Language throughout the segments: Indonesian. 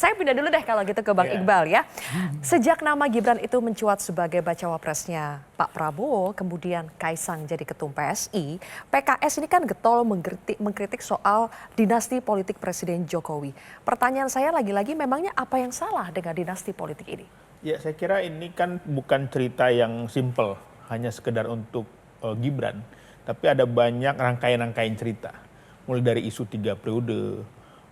Saya pindah dulu deh kalau gitu ke Bang Iqbal ya. Sejak nama Gibran itu mencuat sebagai bacawa presnya Pak Prabowo, kemudian Kaisang jadi ketum PSI, PKS ini kan getol mengkritik soal dinasti politik Presiden Jokowi. Pertanyaan saya lagi-lagi, memangnya apa yang salah dengan dinasti politik ini? Ya, saya kira ini kan bukan cerita yang simpel, hanya sekedar untuk Gibran, tapi ada banyak rangkaian-rangkaian cerita. Mulai dari isu 3 periode,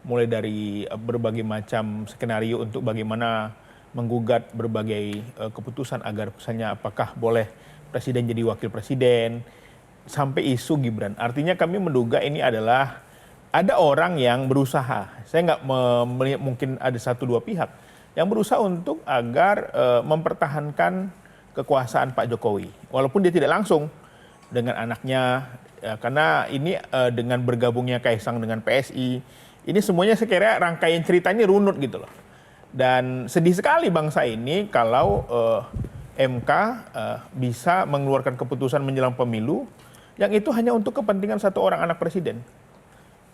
mulai dari berbagai macam skenario untuk bagaimana menggugat berbagai keputusan agar misalnya apakah boleh presiden jadi wakil presiden, sampai isu Gibran. Artinya kami menduga ini adalah ada orang yang berusaha, saya nggak melihat mungkin ada 1-2 pihak, yang berusaha untuk agar mempertahankan kekuasaan Pak Jokowi. Walaupun dia tidak langsung dengan anaknya, ya, karena ini dengan bergabungnya Kaisang dengan PSI, ini semuanya saya kira rangkaian ceritanya runut gitu loh. Dan sedih sekali bangsa ini kalau MK bisa mengeluarkan keputusan menjelang pemilu yang itu hanya untuk kepentingan satu orang anak presiden.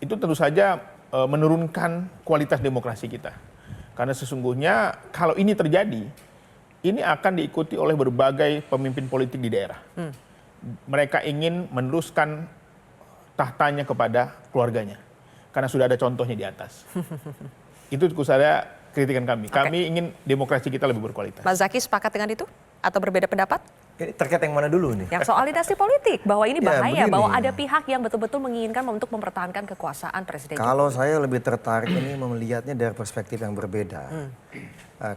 Itu tentu saja menurunkan kualitas demokrasi kita. Karena sesungguhnya kalau ini terjadi, ini akan diikuti oleh berbagai pemimpin politik di daerah. Mereka ingin meneruskan tahtanya kepada keluarganya. Karena sudah ada contohnya di atas. Itu saya kritikan kami. Kami ingin demokrasi kita lebih berkualitas. Mas Zaky sepakat dengan itu? Atau berbeda pendapat? Terkait yang mana dulu nih? Yang soal dinasti politik, bahwa ini bahaya, begini. bahwa ada pihak yang betul-betul menginginkan untuk mempertahankan kekuasaan Presiden Jokowi. Kalau saya lebih tertarik ini melihatnya dari perspektif yang berbeda.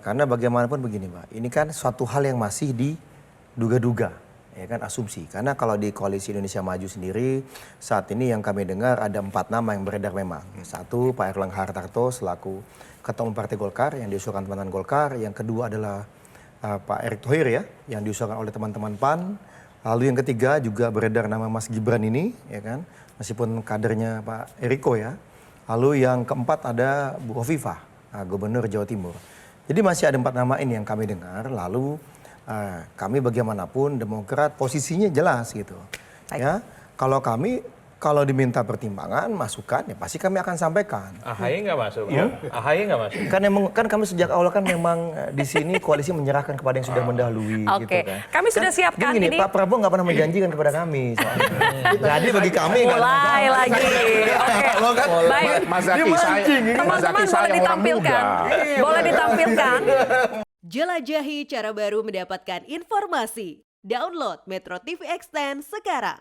Karena bagaimanapun begini Mbak, ini kan suatu hal yang masih diduga-duga, ya kan, asumsi. Karena kalau di Koalisi Indonesia Maju sendiri, saat ini yang kami dengar ada 4 nama yang beredar memang. Satu, Pak Erlangga Hartarto selaku Ketua Umum Partai Golkar yang diusulkan teman-teman Golkar. Yang kedua adalah Pak Erick Thohir ya, yang diusulkan oleh teman-teman PAN. Lalu yang ketiga juga beredar nama Mas Gibran ini, ya kan, meskipun kadernya Pak Eriko ya. Lalu yang keempat ada Bu Hovifah, Gubernur Jawa Timur. Jadi masih ada 4 nama ini yang kami dengar. Lalu kami bagaimanapun Demokrat posisinya jelas gitu. Ya, kalau diminta pertimbangan, masukan, ya pasti kami akan sampaikan. AHY nggak masuk, AHY nggak masuk. Kan kami sejak awal kan memang di sini koalisi menyerahkan kepada yang sudah mendahului. Oke, gitu kan. kami sudah siapkan Gini, ini. Pak Prabowo nggak pernah menjanjikan kepada kami. Jadi bagi kami nggak ada Mulai masalah. lagi. Oke, baik. Mas Zaky, Teman-teman boleh ditampilkan. Boleh ditampilkan. Jelajahi cara baru mendapatkan informasi. Download Metro TV Extend sekarang.